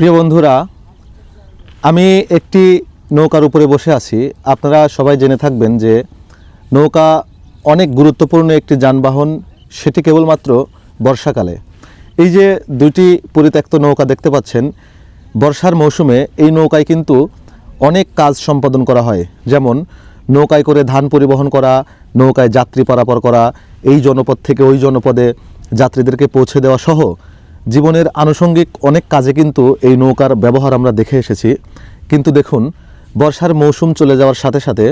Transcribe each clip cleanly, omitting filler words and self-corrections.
প্রিয় বন্ধুরা, আমি একটি নৌকার উপরে বসে আছি। আপনারা সবাই জেনে থাকবেন যে নৌকা অনেক গুরুত্বপূর্ণ একটি যানবাহন, সেটি কেবলমাত্র বর্ষাকালে। এই যে দুইটি পরিত্যক্ত নৌকা দেখতে পাচ্ছেন, বর্ষার মৌসুমে এই নৌকায় কিন্তু অনেক কাজ সম্পাদন করা হয়। যেমন নৌকায় করে ধান পরিবহন করা, নৌকায় যাত্রী পারাপার করা, এই জনপদ থেকে ওই জনপদে যাত্রীদেরকে পৌঁছে দেওয়া সহ জীবনের আনুষঙ্গিক অনেক কাজে কিন্তু এই নৌকার ব্যবহার আমরা দেখে এসেছি। কিন্তু দেখুন, বর্ষার মৌসুম চলে যাওয়ার সাথে সাথে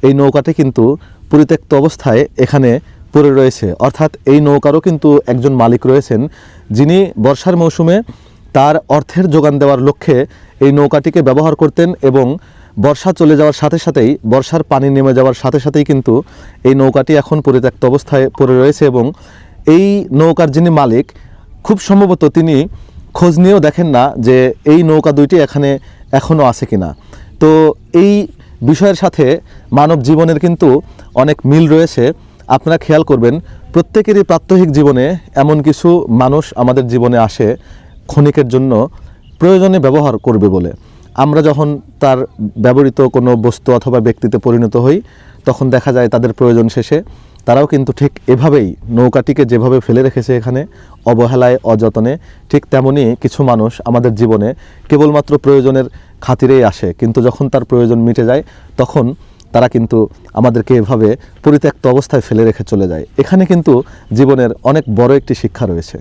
এই নৌকাটি কিন্তু পরিত্যক্ত অবস্থায় এখানে পড়ে রয়েছে। অর্থাৎ এই নৌকারও কিন্তু একজন মালিক রয়েছেন, যিনি বর্ষার মৌসুমে তার অর্থের যোগান দেওয়ার লক্ষ্যে এই নৌকাটিকে ব্যবহার করতেন এবং বর্ষা চলে যাওয়ার সাথে সাথেই, বর্ষার পানি নেমে যাওয়ার সাথে সাথেই কিন্তু এই নৌকাটি এখন পরিত্যক্ত অবস্থায় পড়ে রয়েছে। এবং এই নৌকার যিনি মালিক, খুব সম্ভবত তিনি খোঁজ নিয়েও দেখেন না যে এই নৌকা দুইটি এখানে এখনও আছে কিনা। তো এই বিষয়ের সাথে মানব জীবনের কিন্তু অনেক মিল রয়েছে। আপনারা খেয়াল করবেন, প্রত্যেকেরই প্রাত্যহিক জীবনে এমন কিছু মানুষ আমাদের জীবনে আসে ক্ষণিকের জন্য প্রয়োজনে ব্যবহার করবে বলে। আমরা যখন তার ব্যবহৃত কোনো বস্তু অথবা ব্যক্তিতে পরিণত হই, তখন দেখা যায় তাদের প্রয়োজন শেষে তারাও কিন্তু ঠিক এভাবেই নৌকাটিকে যেভাবে ফেলে রেখেছে এখানে অবহেলায়, অযত্নে, ঠিক তেমনই কিছু মানুষ আমাদের জীবনে কেবলমাত্র প্রয়োজনের খাতিরেই আসে, কিন্তু যখন তার প্রয়োজন মিটে যায় তখন তারা কিন্তু আমাদেরকে এভাবে পরিত্যক্ত অবস্থায় ফেলে রেখে চলে যায়। এখানে কিন্তু জীবনের অনেক বড় একটি শিক্ষা রয়েছে।